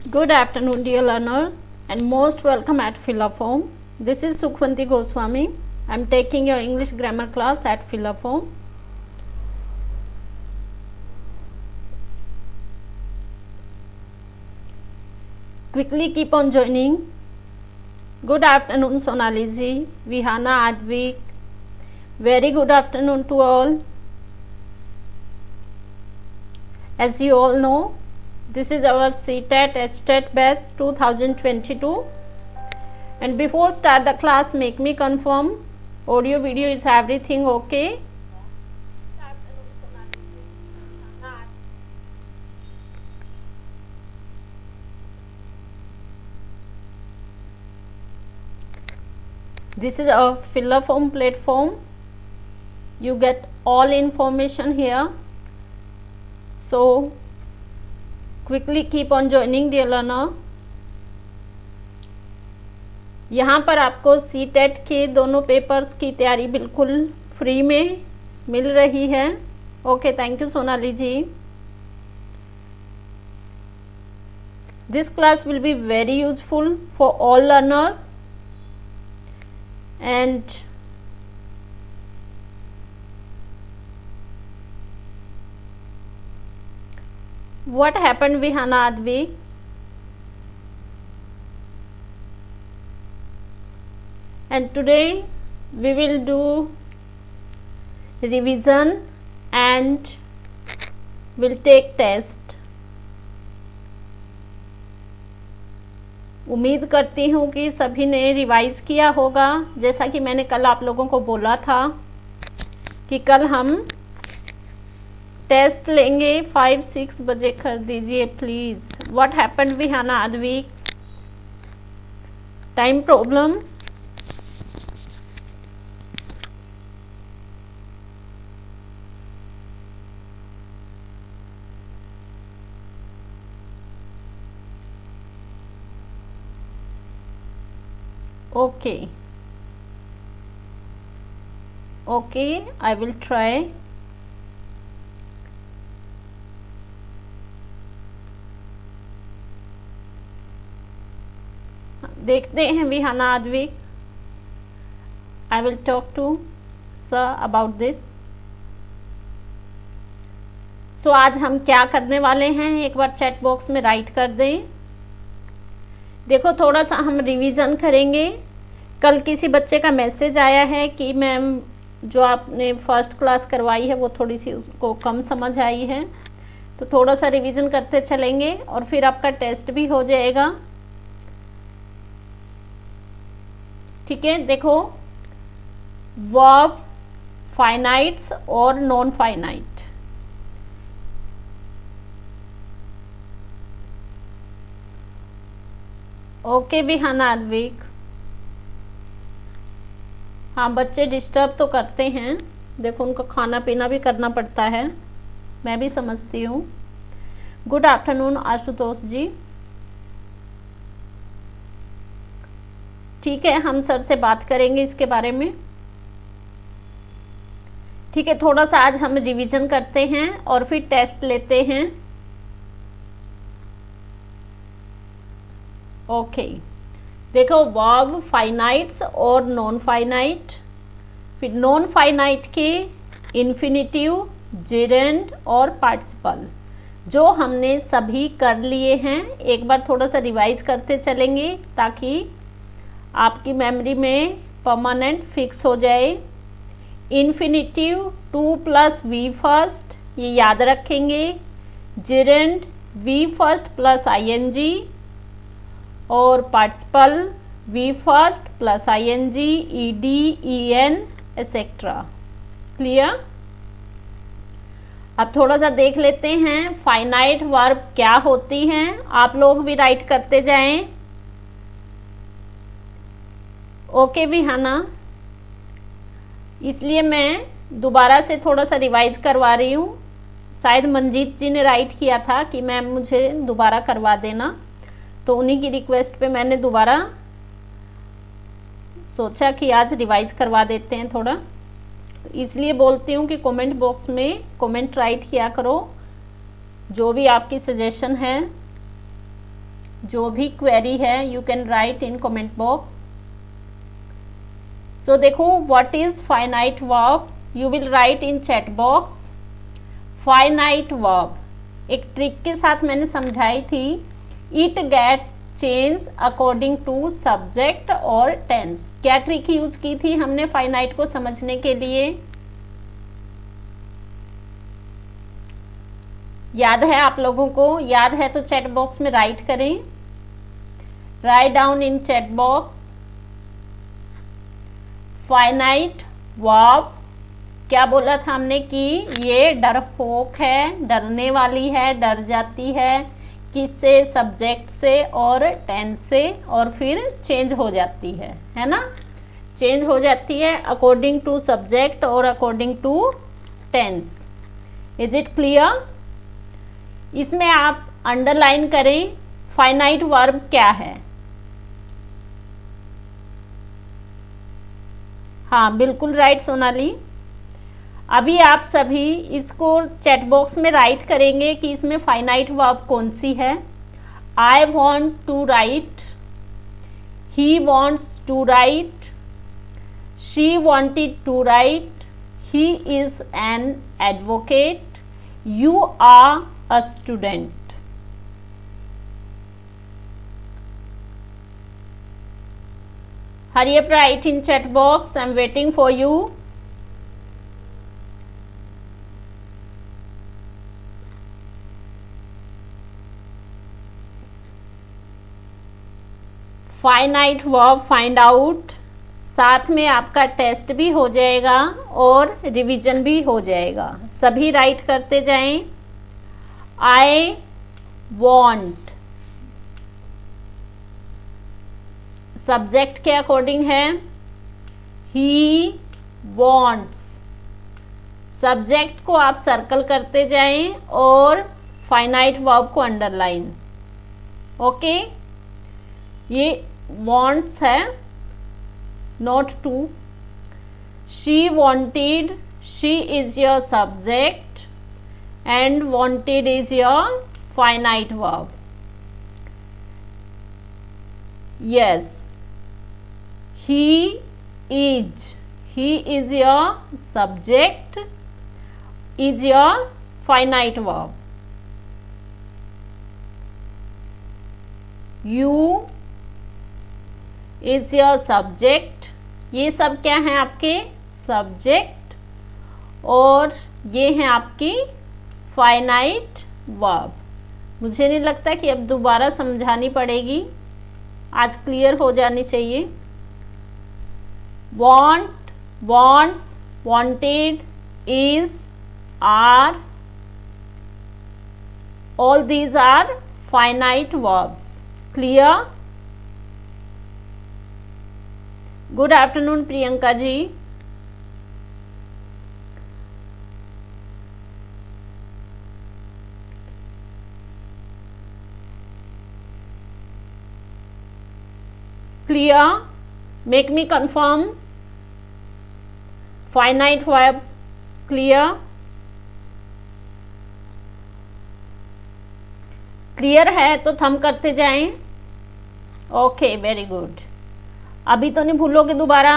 Good afternoon, dear learners, and most welcome at Philophone. This is Sukhvanti Goswami. I am taking your English grammar class at Philophone. Quickly keep on joining. Good afternoon, Sonali ji, Vihana, Advik. Very good afternoon to all. As you all know, this is our CTET HTET batch 2022, and before start the class, make me confirm audio video is everything okay. This is a Philophone platform. You get all information here, so quickly keep on joining dear learner. यहाँ पर आपको CTET के दोनों papers की तैयारी बिल्कुल free में मिल रही है। Okay, thank you Sonali ji. This class will be very useful for all learners and what happened, Vihana, Advik? And today we will do revision and will take test. उम्मीद करती हूँ कि सभी ने रिवाइज किया होगा। जैसा कि मैंने कल आप लोगों को बोला था कि कल हम टेस्ट लेंगे 5-6 बजे कर दीजिए please. What happened Vihana Aadvik? Time problem? Okay okay, I will try. देखते हैं Vihana Aadvik. I will talk to sir about this. So आज हम क्या करने वाले हैं, एक बार चैट बॉक्स में राइट कर दें। देखो, थोड़ा सा हम रिवीजन करेंगे। कल किसी बच्चे का मैसेज आया है कि मैम जो आपने फर्स्ट क्लास करवाई है वो थोड़ी सी उसको कम समझ आई है, तो थोड़ा सा रिवीजन करते चलेंगे और फिर आपका टेस्ट भी हो जाएगा। ठीक है, देखो, वर्ब फाइनाइट्स और नॉन फाइनाइट। ओके विहाना आदविक। हाँ, बच्चे डिस्टर्ब तो करते हैं, देखो उनको खाना पीना भी करना पड़ता है, मैं भी समझती हूँ। गुड आफ्टरनून आशुतोष जी। ठीक है, हम सर से बात करेंगे इसके बारे में। ठीक है, थोड़ा सा आज हम रिवीजन करते हैं और फिर टेस्ट लेते हैं। ओके, देखो, वर्ब फाइनाइट्स और नॉन फाइनाइट। फिर नॉन फाइनाइट के इन्फिनिटिव, जेरेंड और पार्टिसिपल जो हमने सभी कर लिए हैं। एक बार थोड़ा सा रिवाइज करते चलेंगे ताकि आपकी मेमोरी में परमानेंट फिक्स हो जाए। इन्फिनिटिव 2 + वी फर्स्ट, ये याद रखेंगे। जेरेंड वी फर्स्ट + ING और participle V first + ING, ED, EN etcetera. Clear? अब थोड़ा सा देख लेते हैं फाइनाइट वर्ब क्या होती हैं। आप लोग भी राइट करते जाएं। ओके विहाना, इसलिए मैं दोबारा से थोड़ा सा रिवाइज करवा रही हूँ। शायद मंजीत जी ने राइट किया था कि मैम मुझे दोबारा करवा देना, तो उन्हीं की रिक्वेस्ट पे मैंने दोबारा सोचा कि आज रिवाइज करवा देते हैं थोड़ा। तो इसलिए बोलती हूँ कि कमेंट बॉक्स में कमेंट राइट किया करो, जो भी आपकी सजेशन है जो भी क्वेरी है you can write in comment box. So देखो what is finite verb, you will write in chat box. Finite verb एक ट्रिक के साथ मैंने समझाई थी। It gets change according to subject और टेंस। क्या ट्रिक यूज की थी हमने फाइनाइट को समझने के लिए, याद है आप लोगों को? याद है तो चैट बॉक्स में राइट करें, right down in chat box. Finite verb क्या बोला था हमने कि ये डरपोक है, डरने वाली है, डर जाती है, किससे? सब्जेक्ट से और टेंस से, और फिर चेंज हो जाती है ना? चेंज हो जाती है अकॉर्डिंग टू सब्जेक्ट और according to tense. Is it clear? इसमें आप अंडरलाइन करें फाइनाइट वर्ब क्या है। हाँ बिल्कुल राइट सोनाली। अभी आप सभी इसको चैट बॉक्स में राइट करेंगे कि इसमें फाइनाइट वर्ब कौन सी है। I want to write, he wants to write, she wanted to write, he is an advocate, you are a student। Hurry up, write in chat box, I'm waiting for you। Finite verb find out, साथ में आपका test भी हो जाएगा और revision भी हो जाएगा। सभी राइट करते जाएं। I want सब्जेक्ट के अकॉर्डिंग है, he wants। सब्जेक्ट को आप सर्कल करते जाएं और फाइनाइट वर्ब को अंडरलाइन। ओके, ये wants है, not to. she wanted, she is your subject and wanted is your finite verb। yes, he is your subject, is your finite verb। you is your subject, ये सब क्या हैं आपके? Subject, और ये हैं आपकी फाइनाइट वर्ब। मुझे नहीं लगता कि अब दोबारा समझानी पड़ेगी, आज क्लियर हो जानी चाहिए। want, wants, wanted, is, are, all these are finite verbs। clear? good afternoon Priyanka ji. clear? make me confirm finite verb clear? Clear है तो थम करते जाएं। Okay very good. अभी तो नहीं भूलोगे दोबारा?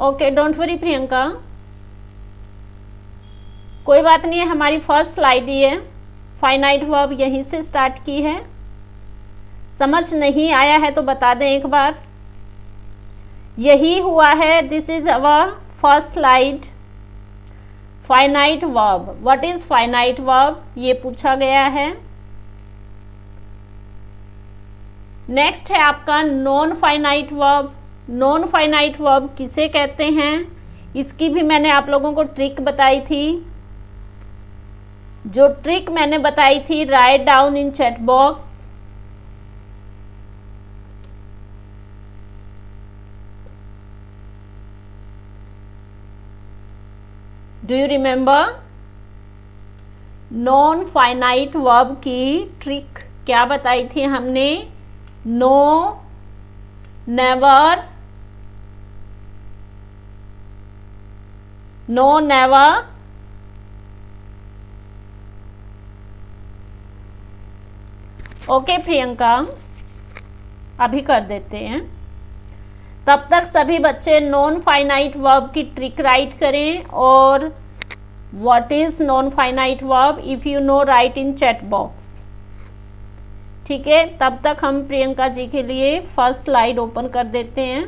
ओके डोंट वरी प्रियंका, कोई बात नहीं है, हमारी फर्स्ट स्लाइड ही है। फाइनाइट वर्ब यहीं से स्टार्ट की है। समझ नहीं आया है तो बता दें एक बार। यही हुआ है, this is our first slide. Finite verb, what is finite verb, ये पूछा गया है। नेक्स्ट है आपका non finite verb. Non finite verb किसे कहते हैं, इसकी भी मैंने आप लोगों को ट्रिक बताई थी। जो ट्रिक मैंने बताई थी write down in chat box. Do you remember? Non finite verb की ट्रिक क्या बताई थी हमने? No never, no never, okay Priyanka, अभी कर देते हैं। तब तक सभी बच्चे नॉन फाइनाइट वर्ब की ट्रिक राइट करें और what is non finite verb, if you know write in chat box. ठीक है, तब तक हम प्रियंका जी के लिए फर्स्ट स्लाइड ओपन कर देते हैं।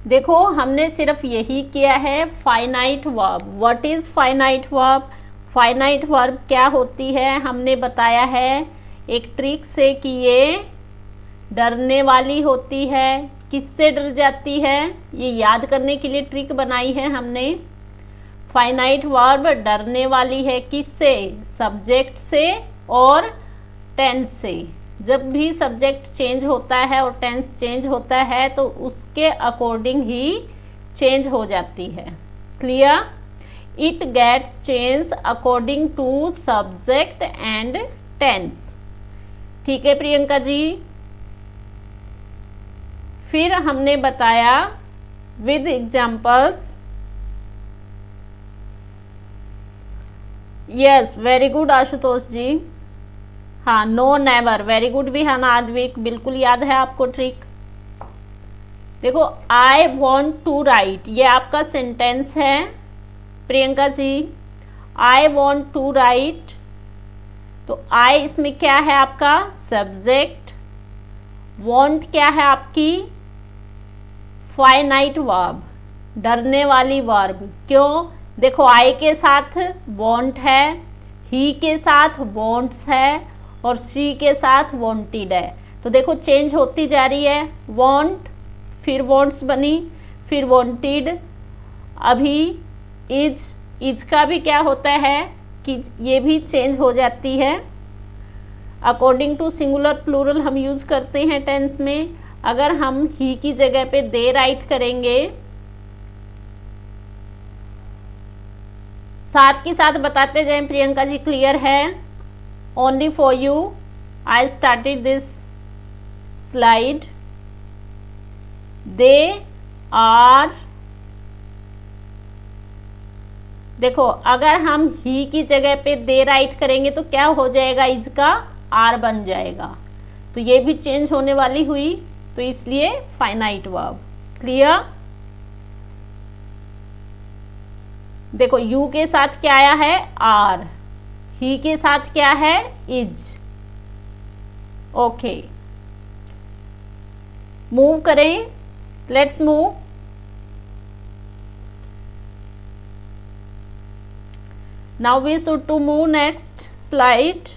देखो हमने सिर्फ यही किया है finite verb. What is finite verb, finite verb क्या होती है हमने बताया है एक ट्रिक से कि ये डरने वाली होती है। किससे डर जाती है, ये याद करने के लिए ट्रिक बनाई है हमने। फाइनाइट वर्ब डरने वाली है किससे, सब्जेक्ट से और टेंस से। जब भी सब्जेक्ट चेंज होता है और टेंस चेंज होता है तो उसके अकॉर्डिंग ही चेंज हो जाती है। Clear, it gets change according to subject and tense. ठीक है प्रियंका जी। फिर हमने बताया with examples. Yes, very good Ashutosh ji. हाँ, no never, very good Vihana Aadvik, बिल्कुल याद है आपको ट्रिक। देखो आई वॉन्ट टू राइट, ये आपका सेंटेंस है प्रियंका जी। आई वॉन्ट टू राइट, तो आई इसमें क्या है आपका सब्जेक्ट, वॉन्ट क्या है आपकी फाइनाइट वर्ब, डरने वाली वर्ब। क्यों, देखो आई के साथ वॉन्ट है, ही के साथ वॉन्ट्स है और शी के साथ वॉन्टेड है। तो देखो चेंज होती जा रही है, वॉन्ट फिर वॉन्ट्स बनी फिर वॉन्टेड, अभी इज का भी क्या होता है कि ये भी चेंज हो जाती है। अकॉर्डिंग टू सिंगुलर प्लूरल हम यूज करते हैं टेंस में। अगर हम ही की जगह पे दे राइट करेंगे, साथ के साथ बताते जाएं प्रियंका जी, क्लियर है। Only for you I started this slide. They are, देखो अगर हम ही की जगह पे दे राइट करेंगे तो क्या हो जाएगा, इज का आर बन जाएगा, तो ये भी चेंज होने वाली हुई, तो इसलिए फाइनाइट वर्ब। क्लियर, देखो यू के साथ क्या आया है आर, ही के साथ क्या है इज। ओके, मूव करें, let's move. Now we should to move next slide.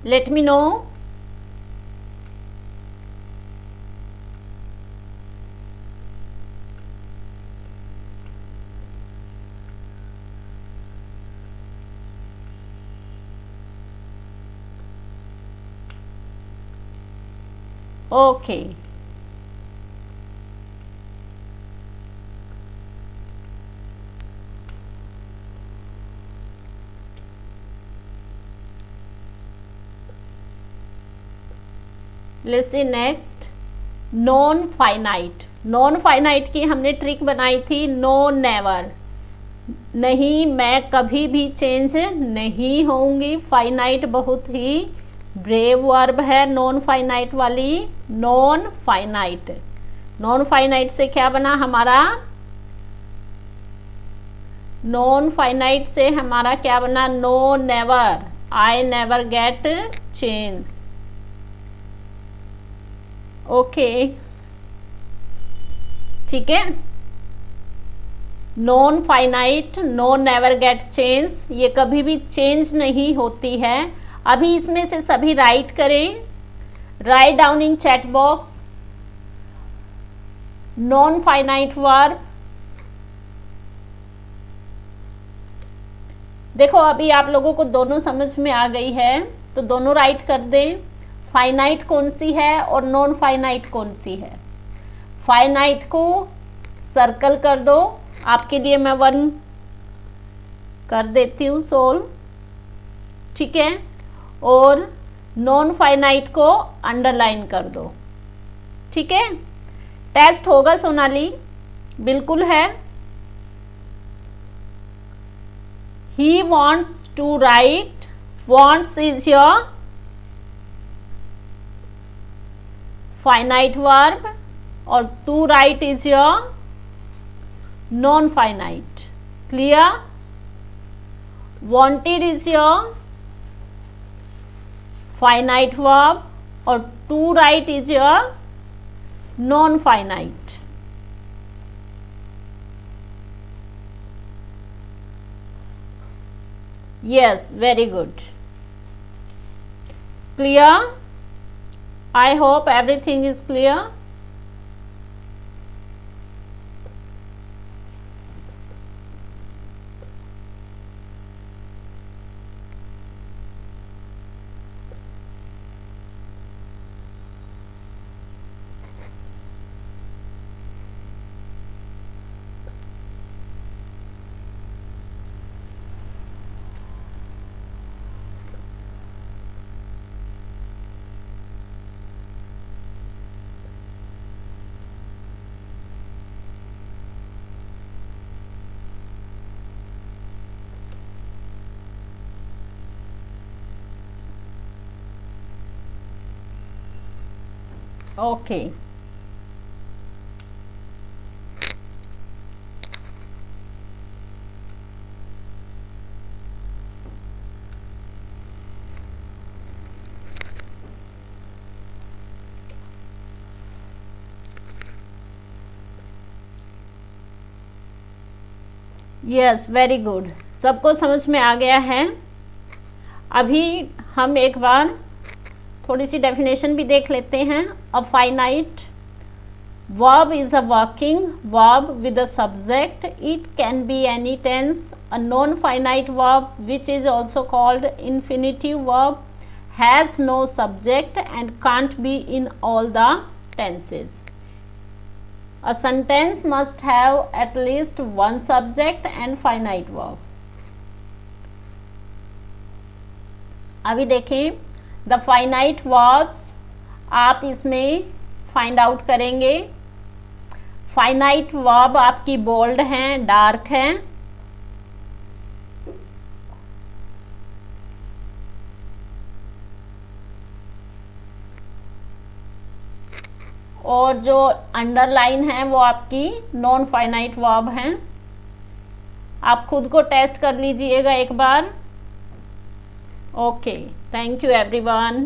Let me know. Okay. Let's see next, non finite. Non finite की हमने ट्रिक बनाई थी, नो नेवर, नहीं मैं कभी भी चेंज नहीं होंगी। फाइनाइट बहुत ही ब्रेव वर्ब है नॉन फाइनाइट वाली। नॉन फाइनाइट, नॉन फाइनाइट से क्या बना हमारा, नॉन फाइनाइट से हमारा क्या बना, no never, I never get change. Okay, ठीक है। Non finite, no never get change, ये कभी भी चेंज नहीं होती है। अभी इसमें से सभी राइट करें, right down in chat box non finite verb. देखो अभी आप लोगों को दोनों समझ में आ गई है, तो दोनों राइट कर दें। फाइनाइट कौन सी है और नॉन फाइनाइट कौन सी है। फाइनाइट को सर्कल कर दो, आपके लिए मैं 1 कर देती हूँ सोल्व, ठीक है। और नॉन फाइनाइट को अंडरलाइन कर दो। ठीक है, टेस्ट होगा सोनाली? बिल्कुल है। He wants to write, wants is your finite verb और to write is your non finite. Clear? wanted is your finite verb और to write is your non finite। yes, very good, clear? I hope everything is clear। Okay, yes, very good, सबको समझ में आ गया है। अभी हम एक बार थोड़ी सी डेफिनेशन भी देख लेते हैं। A finite verb is a working verb with a subject, it can be any tense. A non finite verb which is also called infinitive verb has no subject and can't be in all the tenses. A sentence must have at least one subject and finite verb। अभी देखें the finite verbs, आप इसमें find out करेंगे। Finite verb आपकी bold हैं, dark हैं। और जो अंडरलाइन है वो आपकी नॉन फाइनाइट वर्ब हैं। आप खुद को टेस्ट कर लीजिएगा एक बार। Okay, thank you everyone.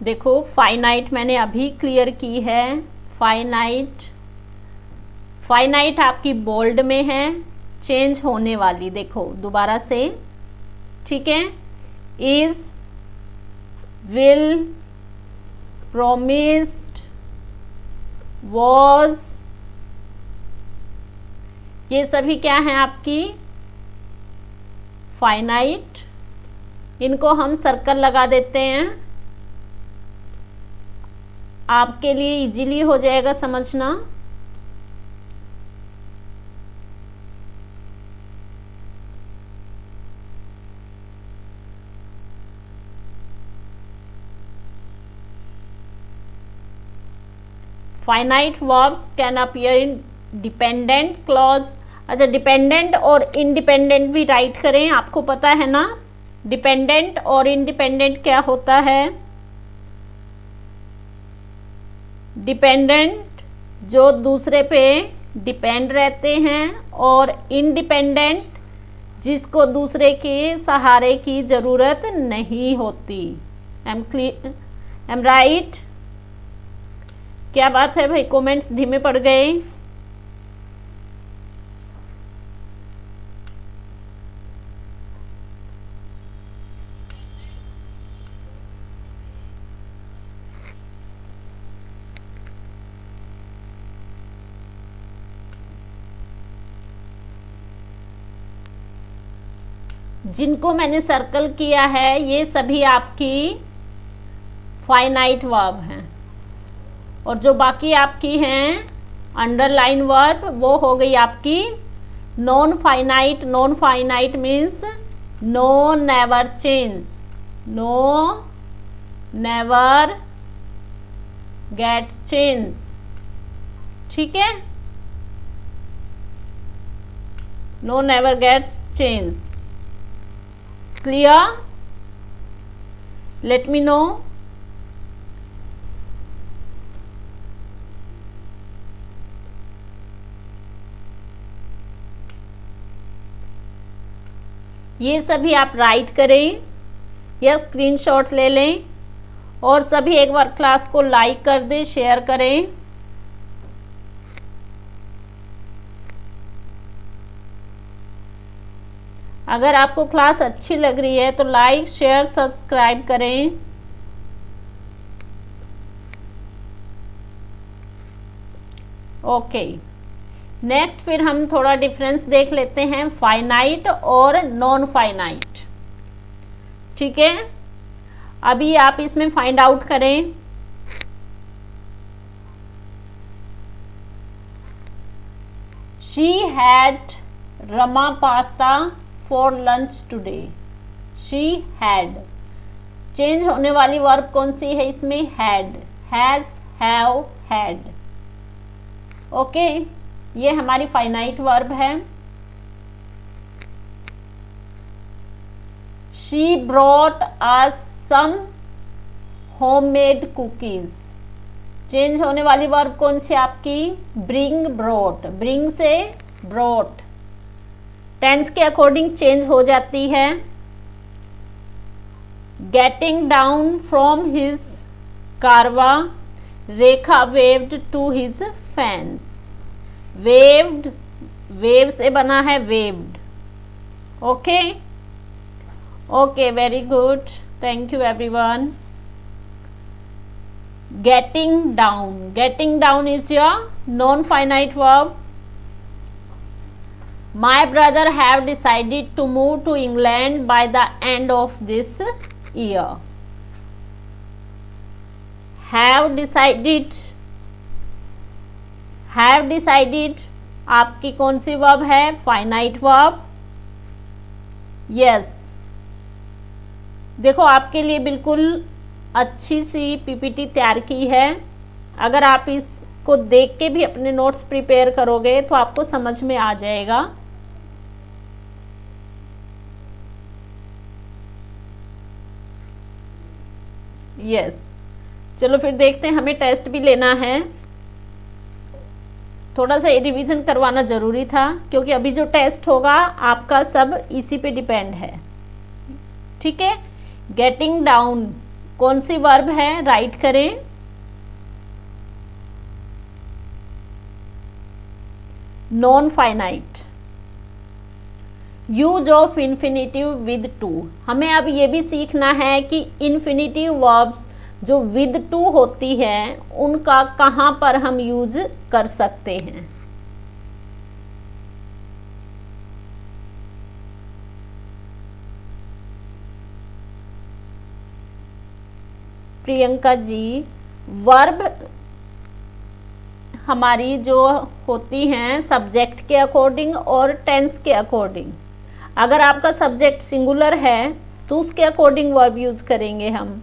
देखो फाइनाइट मैंने अभी क्लियर की है। फाइनाइट आपकी बोल्ड में है, चेंज होने वाली। देखो दोबारा से, ठीक है। इज, विल, प्रोमिस्ड, वॉज, ये सभी क्या हैं आपकी फाइनाइट। इनको हम सर्कल लगा देते हैं, आपके लिए इजीली हो जाएगा समझना। Finite verbs can appear in dependent clause. अच्छा, डिपेंडेंट और इंडिपेंडेंट भी राइट करें, आपको पता है ना डिपेंडेंट और इंडिपेंडेंट क्या होता है। डिपेंडेंट जो दूसरे पे डिपेंड रहते हैं, और इंडिपेंडेंट जिसको दूसरे के सहारे की ज़रूरत नहीं होती। Am right? क्या बात है भाई, कमेंट्स धीमे पड़ गए। जिनको मैंने सर्कल किया है ये सभी आपकी फाइनाइट वर्ब हैं, और जो बाकी आपकी हैं अंडरलाइन वर्ब वो हो गई आपकी non finite means no never change, no never get change, ठीक है, no never gets change. Clear? Let me know. ये सभी आप राइट करें या स्क्रीनशॉट ले लें और सभी एक बार क्लास को लाइक कर दें, शेयर करें। अगर आपको क्लास अच्छी लग रही है तो लाइक शेयर सब्सक्राइब करें। ओके, नेक्स्ट फिर हम थोड़ा डिफरेंस देख लेते हैं फाइनाइट और नॉन फाइनाइट, ठीक है। अभी आप इसमें फाइंड आउट करें। She had Rama pasta for lunch today. She had, change होने वाली वर्ब कौन सी है इसमें? Had, has, have, had. Okay, ये हमारी फाइनाइट वर्ब है। She brought us some homemade cookies. Change होने वाली वर्ब कौन सी आपकी? Bring, brought. ब्रिंग से ब्रॉट, टेंस के अकॉर्डिंग चेंज हो जाती है। Getting down from his car, Rekha waved to his fans. Waived, wave से बना है waived. Okay okay, very good, thank you everyone. Getting down is your non finite verb. My brother have decided to move to England by the end of this year. Have decided आपकी कौन सी verb है? Finite verb. Yes, देखो आपके लिए बिल्कुल अच्छी सी PPT तैयार की है। अगर आप इसको देख के भी अपने नोट्स प्रिपेयर करोगे तो आपको समझ में आ जाएगा। यस, चलो फिर देखते हैं, हमें टेस्ट भी लेना है। थोड़ा सा रिवीजन करवाना ज़रूरी था क्योंकि अभी जो टेस्ट होगा आपका सब इसी पे डिपेंड है, ठीक है। गेटिंग डाउन कौन सी वर्ब है? राइट करें। Non finite. Use of infinitive with to. हमें अब ये भी सीखना है कि इन्फिनिटिव वर्ब्स जो विद टू होती है उनका कहाँ पर हम यूज कर सकते हैं। प्रियंका जी, वर्ब हमारी जो होती हैं सब्जेक्ट के अकॉर्डिंग और टेंस के अकॉर्डिंग। अगर आपका सब्जेक्ट सिंगुलर है तो उसके अकॉर्डिंग वर्ब यूज करेंगे हम।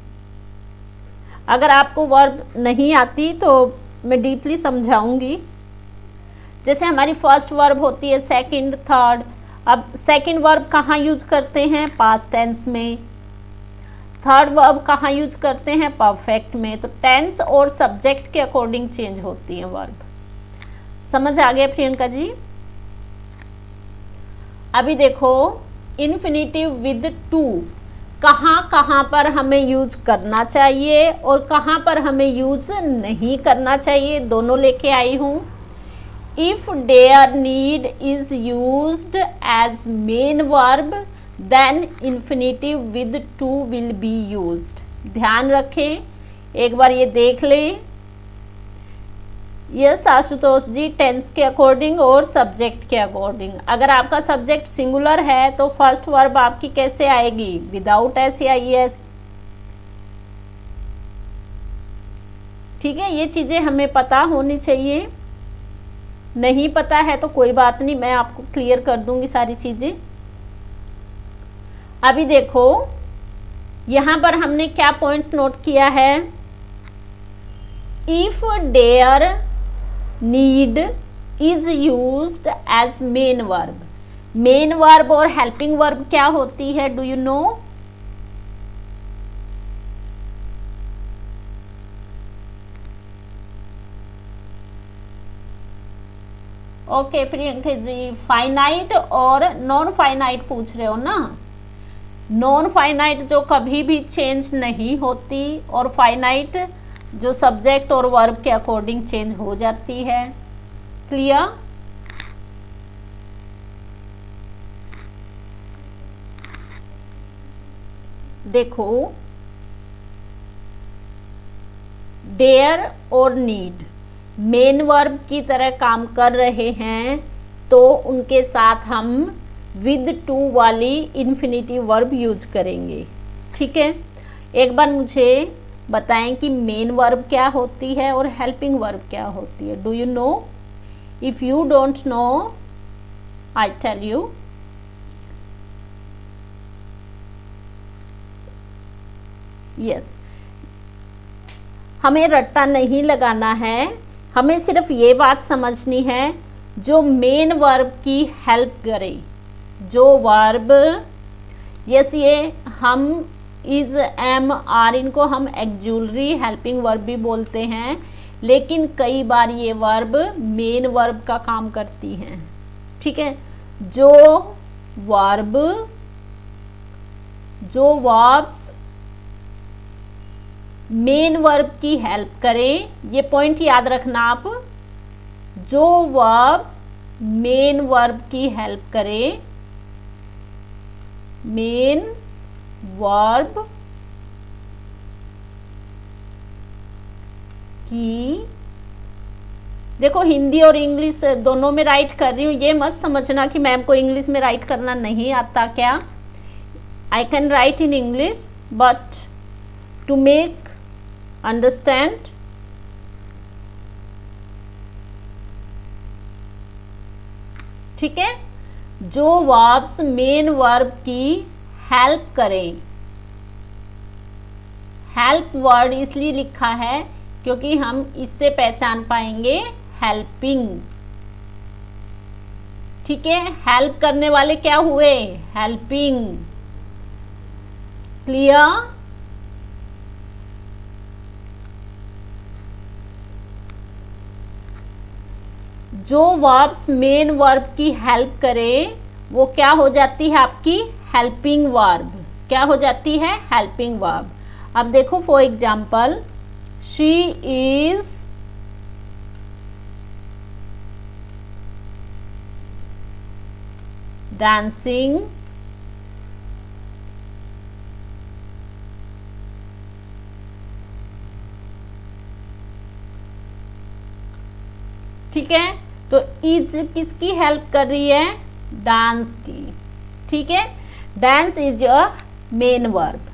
अगर आपको वर्ब नहीं आती तो मैं डीपली समझाऊंगी। जैसे हमारी फर्स्ट वर्ब होती है, सेकंड, थर्ड। अब सेकंड वर्ब कहाँ यूज करते हैं? पास्ट टेंस में। थर्ड वर्ब कहाँ यूज करते हैं? परफेक्ट में। तो टेंस और सब्जेक्ट के अकॉर्डिंग चेंज होती है वर्ब। समझ आ गया प्रियंका जी? अभी देखो, इन्फिनिटिव विद टू कहाँ कहाँ पर हमें यूज करना चाहिए और कहाँ पर हमें यूज नहीं करना चाहिए, दोनों लेके आई हूँ। If dare need is used as main verb then infinitive with to will be used. ध्यान रखें, एक बार ये देख लें। यस आशुतोष जी, टेंस के अकॉर्डिंग और सब्जेक्ट के अकॉर्डिंग। अगर आपका सब्जेक्ट सिंगुलर है तो फर्स्ट वर्ब आपकी कैसे आएगी? विदाउट एस या एस। ठीक है, ये चीज़ें हमें पता होनी चाहिए। नहीं पता है तो कोई बात नहीं, मैं आपको क्लियर कर दूंगी सारी चीज़ें। अभी देखो यहाँ पर हमने क्या पॉइंट नोट किया है, if dare need is used as main verb. Main verb और हेल्पिंग वर्ब क्या होती है, do you know? Okay Priyanka ji, finite और नॉन फाइनाइट पूछ रहे हो ना। नॉन फाइनाइट जो कभी भी चेंज नहीं होती, और फाइनाइट जो सब्जेक्ट और वर्ब के अकॉर्डिंग चेंज हो जाती है। क्लियर? देखो डेयर और नीड मेन वर्ब की तरह काम कर रहे हैं, तो उनके साथ हम विद टू वाली इन्फिनिटिव वर्ब यूज करेंगे। ठीक है, एक बार मुझे बताएं कि मेन वर्ब क्या होती है और हेल्पिंग वर्ब क्या होती है। Do you know? If you don't know, I tell you. Yes, हमें रट्टा नहीं लगाना है, हमें सिर्फ ये बात समझनी है जो मेन वर्ब की हेल्प करे, जो वर्ब, यस ये हम इज एम आर इनको हम एक्जुलरी हेल्पिंग वर्ब भी बोलते हैं, लेकिन कई बार ये वर्ब मेन वर्ब का काम करती हैं। ठीक है, जो वर्ब्स मेन वर्ब की हेल्प करें, ये पॉइंट याद रखना आप, जो वर्ब मेन वर्ब की हेल्प करे, मेन वर्ब की, देखो हिंदी और इंग्लिश दोनों में राइट कर रही हूँ, ये मत समझना कि मैम को इंग्लिश में राइट करना नहीं आता क्या। I can write in English but to make understand, ठीक है, जो वर्ब्स मेन वर्ब की हेल्प करें, हेल्प वर्ड इसलिए लिखा है क्योंकि हम इससे पहचान पाएंगे हेल्पिंग। ठीक है, हेल्प करने वाले क्या हुए, हेल्पिंग। क्लियर? जो वर्ब्स मेन वर्ब की हेल्प करे वो क्या हो जाती है, आपकी हेल्पिंग वर्ब। क्या हो जाती है, हेल्पिंग वर्ब। अब देखो for example, she is dancing ठीक है, तो इज किसकी हेल्प कर रही है, डांस की। ठीक है, dance is your main verb.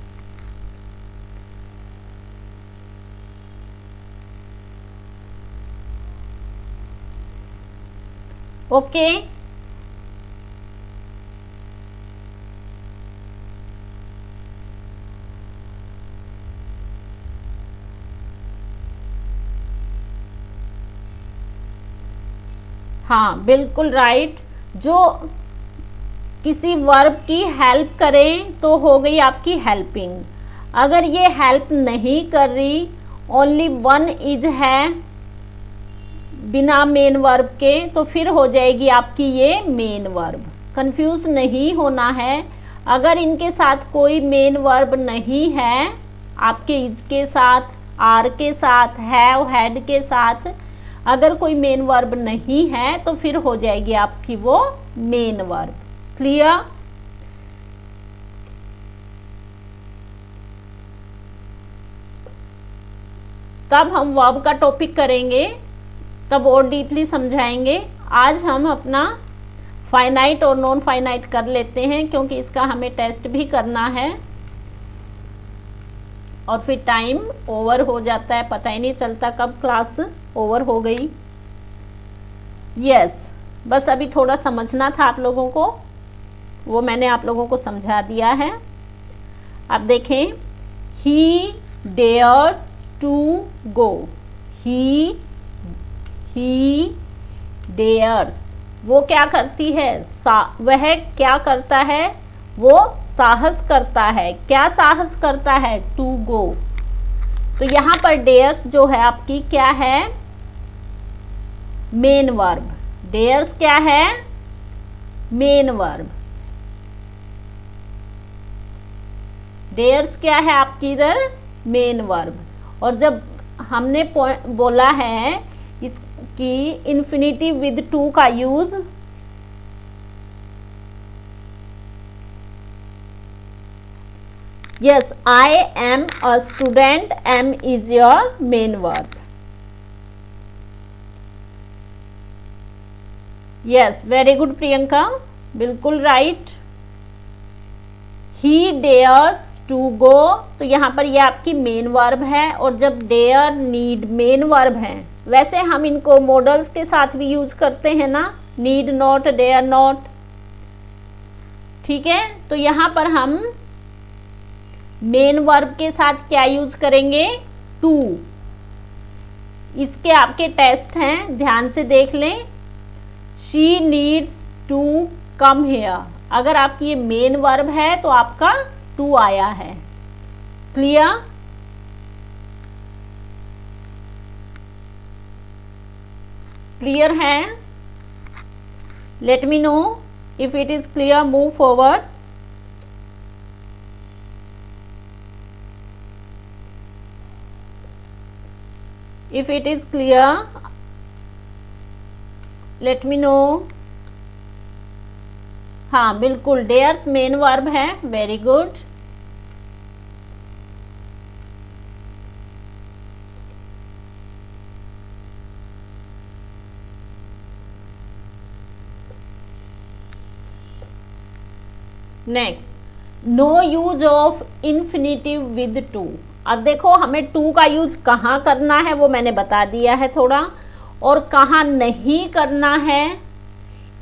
Okay, हाँ बिल्कुल राइट। जो किसी वर्ब की हेल्प करें तो हो गई आपकी हेल्पिंग। अगर ये हेल्प नहीं कर रही, ओनली वन इज है बिना मेन वर्ब के, तो फिर हो जाएगी आपकी ये मेन वर्ब। कंफ्यूज नहीं होना है। अगर इनके साथ कोई मेन वर्ब नहीं है, आपके इज के साथ, आर के साथ, हैव, हैड के साथ अगर कोई मेन वर्ब नहीं है तो फिर हो जाएगी आपकी वो मेन वर्ब। क्लियर? तब हम वर्ब का टॉपिक करेंगे, तब और डीपली समझाएंगे। आज हम अपना फाइनाइट और नॉन फाइनाइट कर लेते हैं, क्योंकि इसका हमें टेस्ट भी करना है और फिर टाइम ओवर हो जाता है, पता ही नहीं चलता कब क्लास ओवर हो गई। यस, बस अभी थोड़ा समझना था आप लोगों को, वो मैंने आप लोगों को समझा दिया है। अब देखें, he dares to go, he dares, वो क्या करती है, वह क्या करता है, वो साहस करता है। क्या साहस करता है, टू गो। तो यहाँ पर डेयर्स जो है आपकी क्या है, मेन वर्ब। डेयर्स क्या है, मेन वर्ब। डेयर्स क्या है आपकी इधर, मेन वर्ब। और जब हमने बोला है इसकी इन्फिनिटिव विद टू का use, yes, I am a student, am is your main verb. Yes, very good Priyanka, बिल्कुल right. He dares to go, तो यहाँ पर ये आपकी मेन वर्ब है। और जब डेयर नीड मेन वर्ब है, वैसे हम इनको मॉडल्स के साथ भी यूज करते हैं ना, नीड नॉट, डेयर नॉट, ठीक है। तो यहाँ पर हम मेन वर्ब के साथ क्या यूज करेंगे, टू। इसके आपके टेस्ट हैं, ध्यान से देख लें। She needs to come here, अगर आपकी ये मेन वर्ब है तो आपका टू आया है। क्लियर? क्लियर है? Let me know if it is clear, move forward. If it is clear, let me know. हाँ बिल्कुल, डेयर्स मेन वर्ब है, very good. Next, no use of infinitive with to. अब देखो हमें to का use कहाँ करना है वो मैंने बता दिया है थोड़ा, और कहाँ नहीं करना है।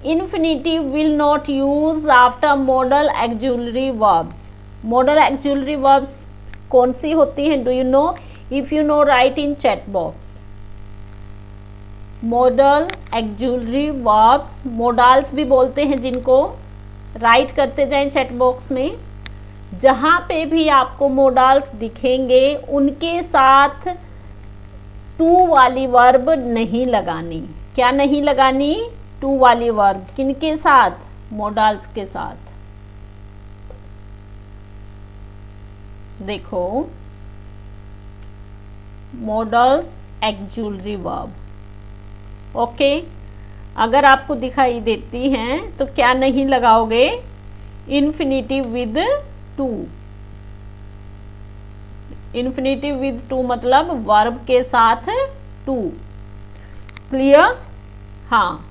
Infinitive will not use after model auxiliary verbs. Model auxiliary verbs कौन सी होती हैं, do you know? If you know, write in chat box. Model auxiliary verbs, modals भी बोलते हैं जिनको, राइट करते जाएं चैट बॉक्स में। जहाँ पे भी आपको मोडाल्स दिखेंगे उनके साथ टू वाली वर्ब नहीं लगानी। क्या नहीं लगानी? टू वाली वर्ब। किनके साथ? मोडाल्स के साथ। देखो, मोडल्स एक्जुलरी वर्ब, ओके। अगर आपको दिखाई देती हैं तो क्या नहीं लगाओगे? Infinitive with to. Infinitive with to मतलब वर्ब के साथ टू। क्लियर? हाँ,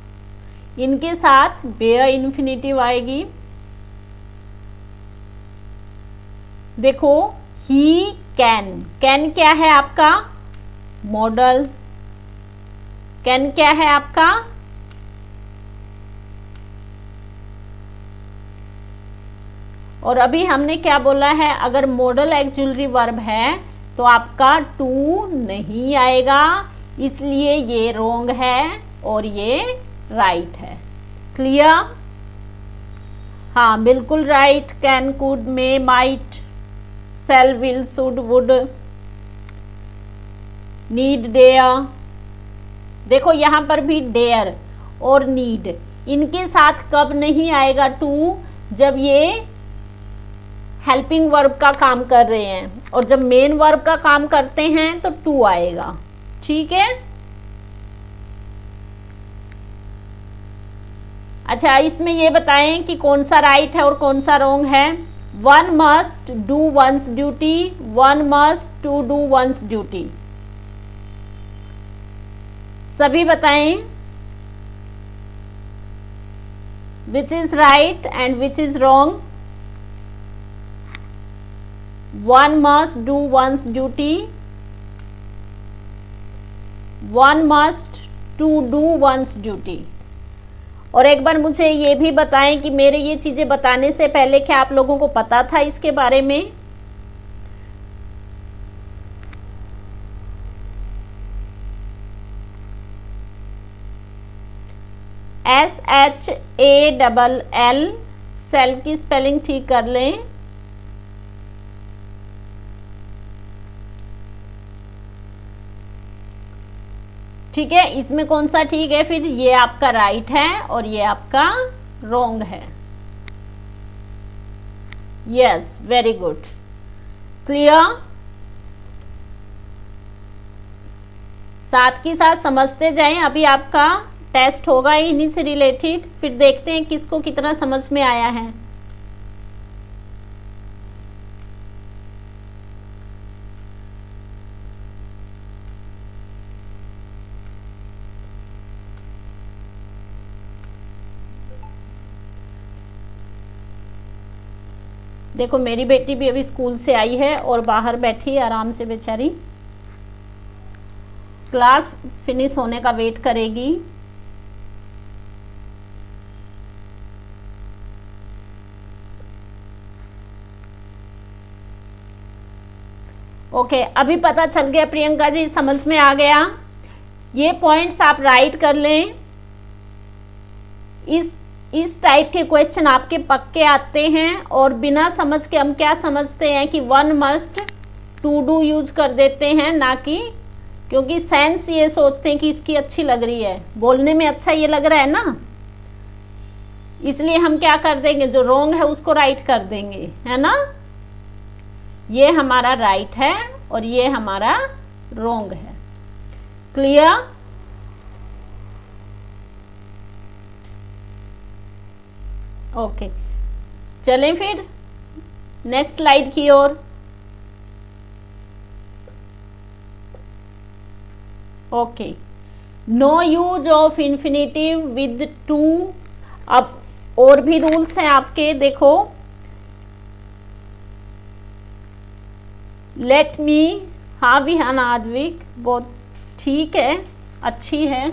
इनके साथ बेयर इन्फिनिटिव आएगी। देखो, ही कैन, कैन क्या है आपका? मॉडल। कैन क्या है आपका? और अभी हमने क्या बोला है, अगर मॉडल एक्जुलरी वर्ब है तो आपका टू नहीं आएगा, इसलिए ये रॉन्ग है और ये राइट है। क्लियर? हाँ बिल्कुल right. Can, could, may, might, shall, will, should, would, need, dare. देखो यहाँ पर भी डेयर और नीड, इनके साथ कब नहीं आएगा टू? जब ये हेल्पिंग वर्ब का काम कर रहे हैं, और जब मेन वर्ब का काम करते हैं तो टू आएगा। ठीक है? अच्छा, इसमें ये बताएं कि कौन सा राइट है और कौन सा रॉन्ग है। One must do one's duty, one must to do one's duty. सभी बताएं which is right and which is wrong. One must do one's duty, one must to do one's duty. और एक बार मुझे ये भी बताएं कि मेरे ये चीज़ें बताने से पहले क्या आप लोगों को पता था इसके बारे में? SHALL, सेल की स्पेलिंग ठीक कर लें। ठीक है, इसमें कौन सा ठीक है फिर? ये आपका राइट है और ये आपका रॉन्ग है। Yes, very good, clear. साथ के साथ समझते जाएं। अभी आपका टेस्ट होगा इन्हीं से रिलेटेड, फिर देखते हैं किसको कितना समझ में आया है। देखो मेरी बेटी भी अभी स्कूल से आई है और बाहर बैठी है आराम से बेचारी, क्लास फिनिश होने का वेट करेगी। ओके, अभी पता चल गया प्रियंका जी, समझ में आ गया। ये पॉइंट्स आप राइट कर लें। इस टाइप के क्वेश्चन आपके पक्के आते हैं और बिना समझ के हम क्या समझते हैं कि one must to do use कर देते हैं, ना कि क्योंकि सेंस ये सोचते हैं कि इसकी अच्छी लग रही है, बोलने में अच्छा ये लग रहा है ना, इसलिए हम क्या कर देंगे, जो रॉन्ग है उसको राइट कर देंगे, है ना। ये हमारा राइट है और ये हमारा रॉन्ग है। क्लियर? ओके, चलें फिर नेक्स्ट स्लाइड की ओर। Okay, no use of infinitive with to. अब और भी रूल्स हैं आपके, देखो। लेट मी, हाँ विहान आद्विक, बहुत ठीक है, अच्छी है,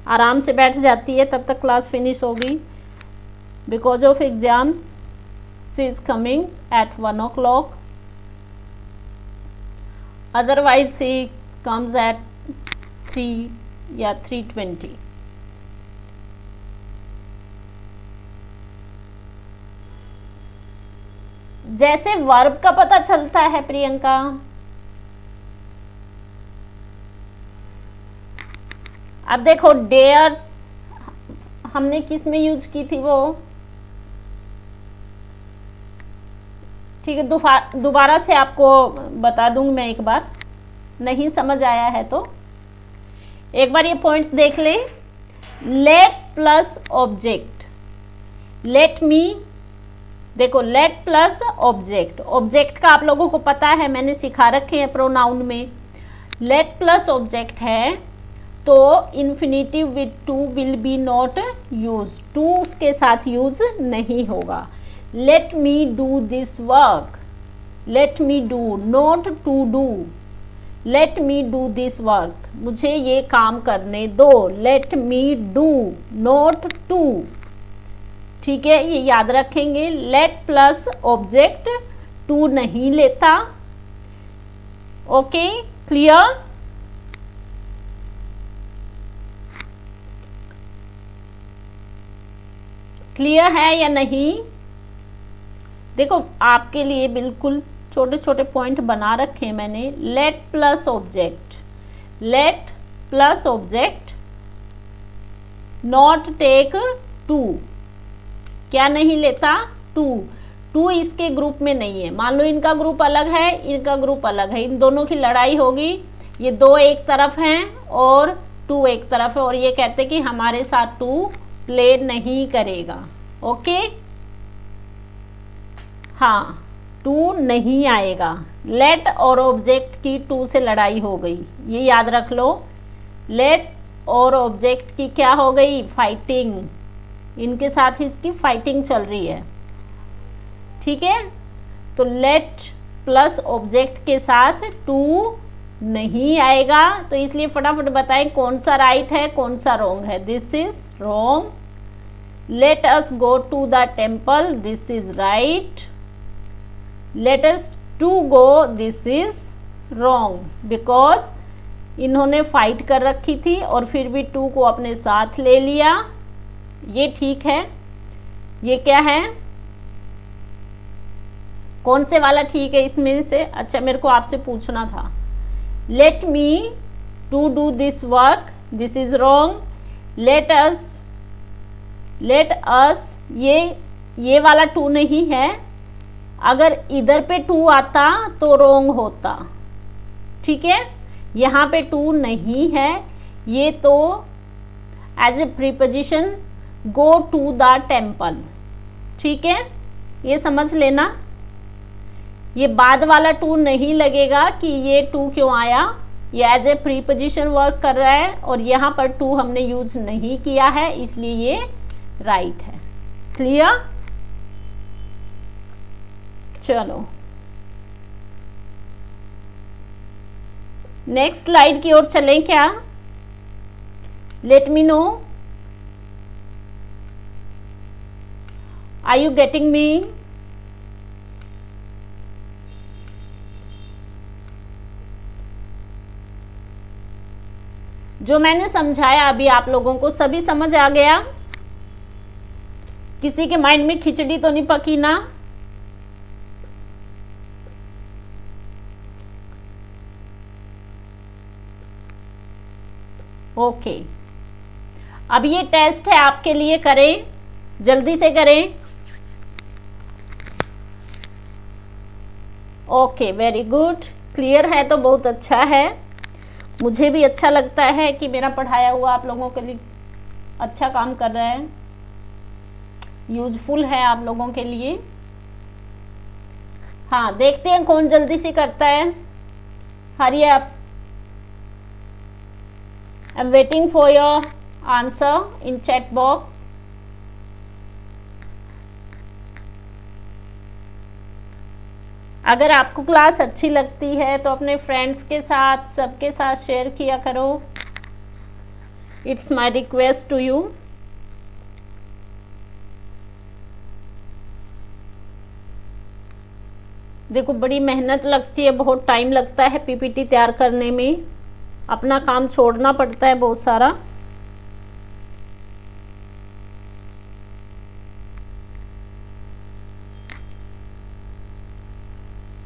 आराम से बैठ जाती है, तब तक क्लास फिनिश होगी। Because of exams she is coming at 1 o'clock, otherwise she comes at 3 या 3:20। जैसे वर्ब का पता चलता है प्रियंका, अब देखो डेयर हमने किस में यूज की थी वो, ठीक है, दोबारा से आपको बता दूंगी मैं एक बार, नहीं समझ आया है तो एक बार ये पॉइंट्स देख ले। Late plus object, let me, देखो लेट प्लस ऑब्जेक्ट, ऑब्जेक्ट का आप लोगों को पता है, मैंने सिखा रखे हैं प्रोनाउन में। लेट प्लस ऑब्जेक्ट है तो infinitive with to will be not use, to उसके साथ यूज नहीं होगा। Let me do this work, let me do, not to do, let me do this work, मुझे ये काम करने दो, let me do, not to. ठीक है, ये याद रखेंगे। लेट प्लस ऑब्जेक्ट टू नहीं लेता। Okay, clear? क्लियर है या नहीं? देखो आपके लिए बिल्कुल छोटे छोटे पॉइंट बना रखे हैं मैंने। Let plus object, let plus object not take to, क्या नहीं लेता? टू, टू इसके ग्रुप में नहीं है। मान लो इनका ग्रुप अलग है, इनका ग्रुप अलग है, इन दोनों की लड़ाई होगी, ये दो एक तरफ हैं और टू एक तरफ है, और ये कहते कि हमारे साथ टू प्ले नहीं करेगा। ओके, हाँ, टू नहीं आएगा। लेट और ऑब्जेक्ट की टू से लड़ाई हो गई, ये याद रख लो। लेट और ऑब्जेक्ट की क्या हो गई? फाइटिंग, इनके साथ इसकी फाइटिंग चल रही है। ठीक है, तो लेट प्लस ऑब्जेक्ट के साथ टू नहीं आएगा, तो इसलिए फटाफट बताएं कौन सा राइट है कौन सा रॉन्ग है। This is wrong. Let us go to the temple, this is right. Let us to go, this is wrong. Because इन्होंने फाइट कर रखी थी और फिर भी टू को अपने साथ ले लिया, ये ठीक है। ये क्या है, कौन से वाला ठीक है इसमें से? अच्छा, मेरे को आपसे पूछना था। Let me to do this work, this is wrong. Let us, ये वाला टू नहीं है। अगर इधर पे टू आता तो रॉन्ग होता, ठीक है। यहाँ पे टू नहीं है, ये तो as a preposition go to the temple, ठीक है, ये समझ लेना। ये बाद वाला टू नहीं लगेगा कि ये टू क्यों आया, ये एज ए प्रीपोजिशन वर्क कर रहा है और यहाँ पर टू हमने यूज नहीं किया है, इसलिए ये राइट है। क्लियर? चलो नेक्स्ट स्लाइड की ओर चलें क्या? Let me know, are you getting me? जो मैंने समझाया अभी आप लोगों को सभी समझ आ गया? किसी के माइंड में खिचड़ी तो नहीं पकी ना? ओके, अब ये टेस्ट है आपके लिए, करें, जल्दी से करें। Okay, very good. क्लियर है तो बहुत अच्छा है। मुझे भी अच्छा लगता है कि मेरा पढ़ाया हुआ आप लोगों के लिए अच्छा काम कर रहा है, यूजफुल है आप लोगों के लिए। हाँ, देखते हैं कौन जल्दी से करता है। Hurry up, I am waiting for your answer in chat box. अगर आपको क्लास अच्छी लगती है तो अपने फ्रेंड्स के साथ, सबके साथ शेयर किया करो। It's my request to you. देखो, बड़ी मेहनत लगती है, बहुत टाइम लगता है पीपीटी तैयार करने में, अपना काम छोड़ना पड़ता है बहुत सारा।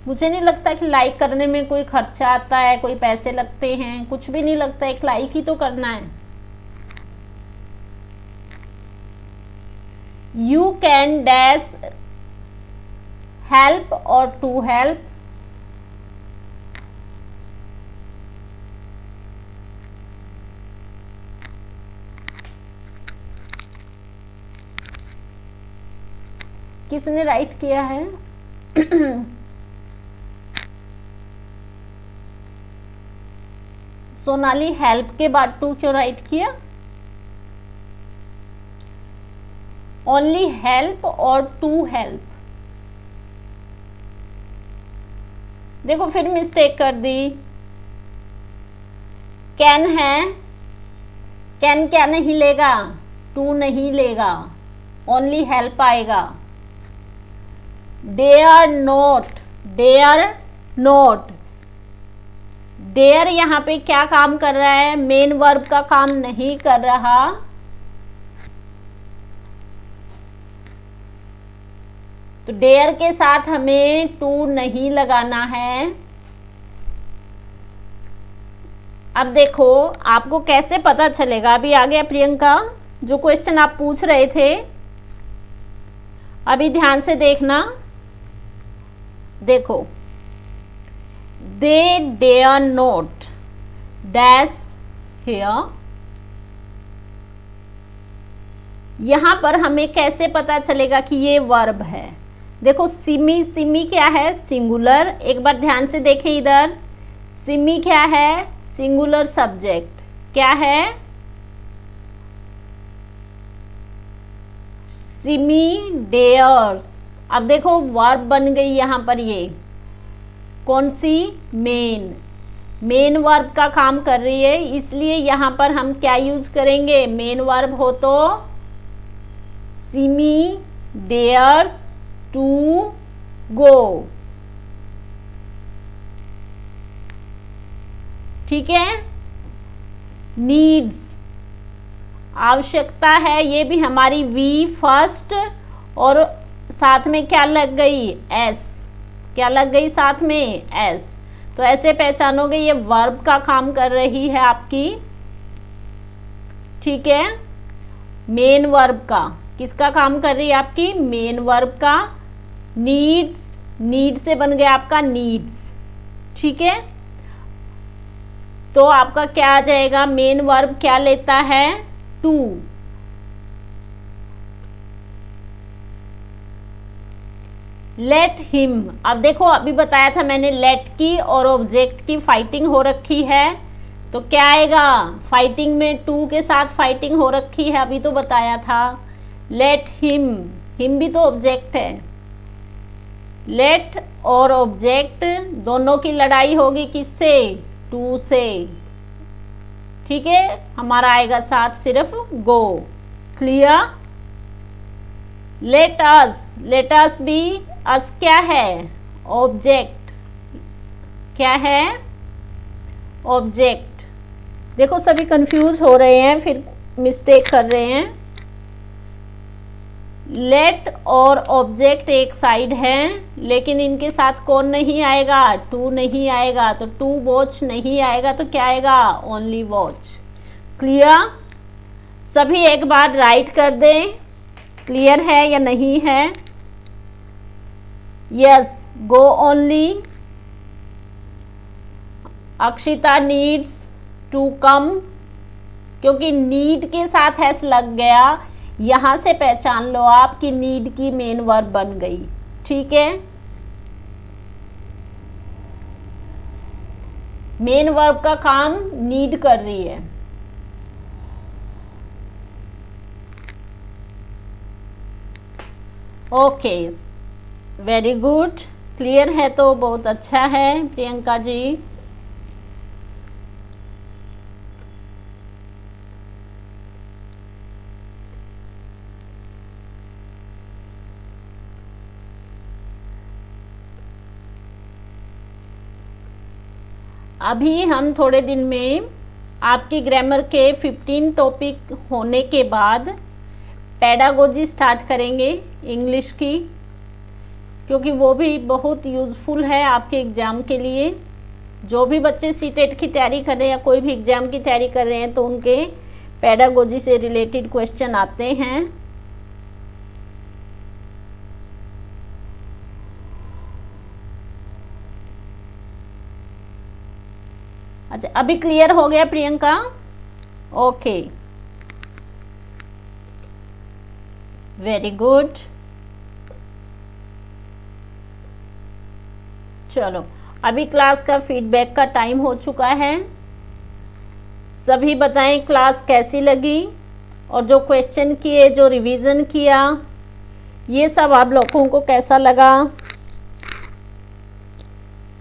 मुझे नहीं लगता कि लाइक करने में कोई खर्चा आता है, कोई पैसे लगते हैं, कुछ भी नहीं लगता, एक लाइक ही तो करना है। यू कैन डैश हेल्प और टू हेल्प। किसने राइट किया है? सोनाली, हेल्प के बाद टू क्यों राइट किया? ओनली हेल्प और टू हेल्प। देखो, फिर मिस्टेक कर दी। कैन है, कैन क्या नहीं लेगा? टू नहीं लेगा, ओनली हेल्प आएगा। Dare not, dare not, dare यहाँ पे क्या काम कर रहा है? मेन वर्ब का काम नहीं कर रहा। तो डेयर के साथ हमें टू नहीं लगाना है। अब देखो, आपको कैसे पता चलेगा? अभी आ गया प्रियंका, जो क्वेश्चन आप पूछ रहे थे, अभी ध्यान से देखना। देखो, they dare not dash here। यहां पर हमें कैसे पता चलेगा कि ये वर्ब है? देखो, सिमी, सिमी क्या है? सिंगुलर। एक बार ध्यान से देखें इधर, सिमी क्या है? Singular subject. क्या है? सिमी डेयर्स। अब देखो, वर्ब बन गई यहां पर, ये कौन सी? मेन। मेन वर्ब का काम कर रही है, इसलिए यहां पर हम क्या यूज करेंगे, मेन वर्ब हो तो सिमी डेयर्स टू गो। ठीक है। नीड्स आवश्यकता है, ये भी हमारी वी फर्स्ट और साथ में क्या लग गई, एस। क्या लग गई साथ में, एस। तो ऐसे पहचानोगे ये वर्ब का काम कर रही है आपकी। ठीक है। मेन वर्ब का, किसका काम कर रही है आपकी, मेन वर्ब का। नीड्स, नीड से बन गया आपका नीड्स। ठीक है। तो आपका क्या आ जाएगा, मेन वर्ब क्या लेता है, टू। लेट हिम, अब देखो अभी बताया था मैंने लेट की और ऑब्जेक्ट की फाइटिंग हो रखी है, तो क्या आएगा, फाइटिंग में टू के साथ फाइटिंग हो रखी है, अभी तो बताया था। लेट हिम, हिम भी तो ऑब्जेक्ट है। लेट और ऑब्जेक्ट दोनों की लड़ाई होगी किससे, टू से। ठीक है। हमारा आएगा साथ सिर्फ go. Clear. Let us, let us भी, अस क्या है, ऑब्जेक्ट। क्या है, ऑब्जेक्ट। देखो सभी कंफ्यूज हो रहे हैं, फिर मिस्टेक कर रहे हैं। लेट और ऑब्जेक्ट एक साइड है, लेकिन इनके साथ कौन नहीं आएगा, टू नहीं आएगा, तो टू वॉच नहीं आएगा, तो क्या आएगा, ओनली वॉच। क्लियर। सभी एक बार राइट कर दें, क्लियर है या नहीं है। Yes, go only. Akshita needs to come, क्योंकि नीड के साथ एस लग गया, यहां से पहचान लो आप कि नीड की मेन वर्ब बन गई। ठीक है। मेन वर्ब का काम नीड कर रही है। Okay, very good. क्लियर है तो बहुत अच्छा है प्रियंका जी। अभी हम थोड़े दिन में आपकी ग्रामर के 15 टॉपिक होने के बाद पेडागोजी स्टार्ट करेंगे इंग्लिश की, क्योंकि वो भी बहुत यूज़फुल है आपके एग्ज़ाम के लिए। जो भी बच्चे सीटेट की तैयारी कर रहे हैं या कोई भी एग्ज़ाम की तैयारी कर रहे हैं, तो उनके पेडागोजी से रिलेटेड क्वेश्चन आते हैं। अच्छा, अभी क्लियर हो गया प्रियंका। Okay, very good. चलो, अभी क्लास का फीडबैक का टाइम हो चुका है। सभी बताएं क्लास कैसी लगी, और जो क्वेश्चन किए, जो रिवीजन किया, ये सब आप लोगों को कैसा लगा।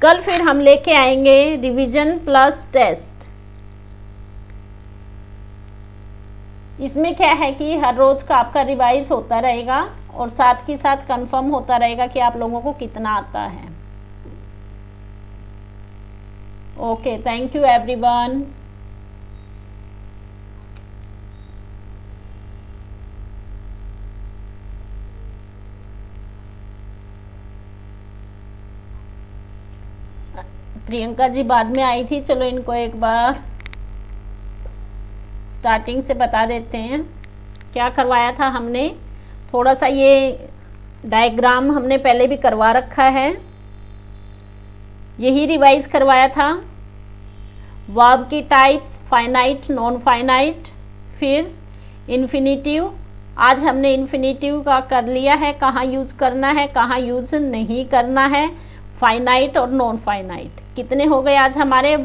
कल फिर हम लेके आएंगे रिवीजन प्लस टेस्ट। इसमें क्या है कि हर रोज का आपका रिवाइज होता रहेगा और साथ ही साथ कंफर्म होता रहेगा कि आप लोगों को कितना आता है। Okay, thank you everyone. Priyanka ji बाद में आई थी, चलो इनको एक बार स्टार्टिंग से बता देते हैं क्या करवाया था हमने। थोड़ा सा ये डायग्राम हमने पहले भी करवा रखा है, यही रिवाइज करवाया था। वर्ब की टाइप्स, फाइनाइट, नॉन फाइनाइट, फिर इन्फिनिटिव। आज हमने इन्फिनिटिव का कर लिया है, कहाँ यूज़ करना है, कहाँ यूज़ नहीं करना है। फाइनाइट और नॉन फाइनाइट कितने हो गए आज हमारे,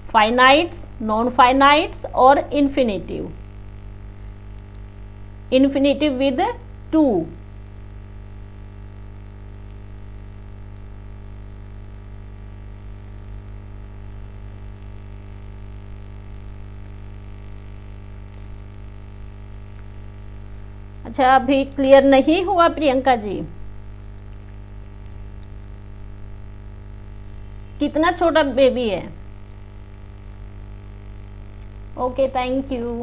फाइनाइट्स, नॉन फाइनाइट्स और इन्फिनिटिव। Infinitive with to. अच्छा, अभी क्लियर नहीं हुआ प्रियंका जी? कितना छोटा बेबी है? Okay, thank you.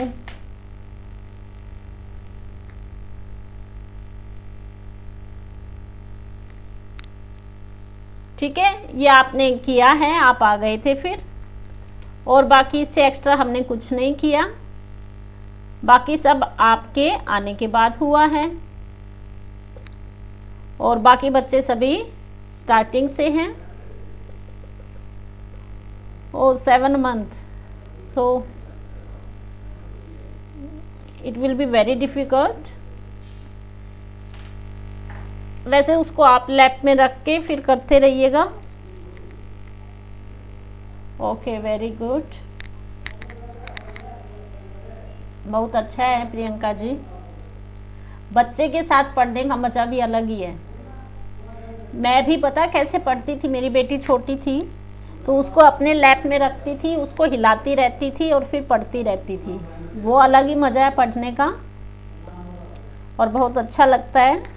ठीक है, ये आपने किया है, आप आ गए थे फिर। और बाकी इससे एक्स्ट्रा हमने कुछ नहीं किया, बाकी सब आपके आने के बाद हुआ है। और बाकी बच्चे सभी स्टार्टिंग से हैं। ओ 7 month, so it will be very difficult। वैसे उसको आप लैप में रख के फिर करते रहिएगा। ओके, वेरी गुड, बहुत अच्छा है प्रियंका जी। बच्चे के साथ पढ़ने का मज़ा भी अलग ही है। मैं भी पता कैसे पढ़ती थी, मेरी बेटी छोटी थी तो उसको अपने लैप में रखती थी, उसको हिलाती रहती थी और फिर पढ़ती रहती थी। वो अलग ही मज़ा है पढ़ने का और बहुत अच्छा लगता है।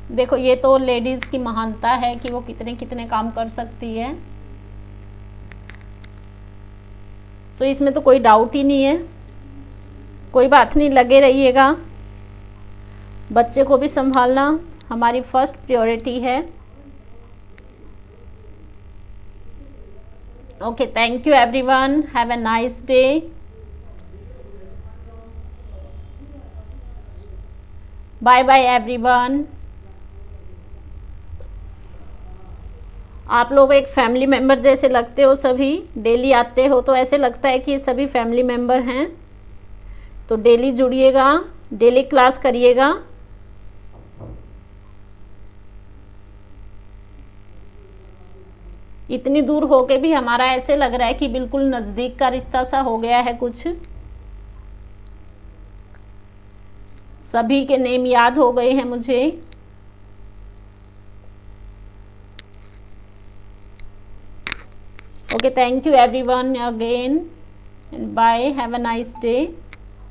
देखो, ये तो लेडीज़ की महानता है कि वो कितने कितने काम कर सकती है। सो इसमें तो कोई डाउट ही नहीं है। कोई बात नहीं, लगे रहिएगा। बच्चे को भी संभालना हमारी फर्स्ट प्रायोरिटी है। Okay, thank you everyone, have a nice day. Bye bye everyone. आप लोग एक फैमिली मेम्बर जैसे लगते हो, सभी डेली आते हो तो ऐसे लगता है कि ये सभी फैमिली मेम्बर हैं। तो डेली जुड़िएगा, डेली क्लास करिएगा। इतनी दूर होके भी हमारा ऐसे लग रहा है कि बिल्कुल नज़दीक का रिश्ता सा हो गया है कुछ। सभी के नेम याद हो गए हैं मुझे। Okay, thank you everyone again and bye, have a nice day।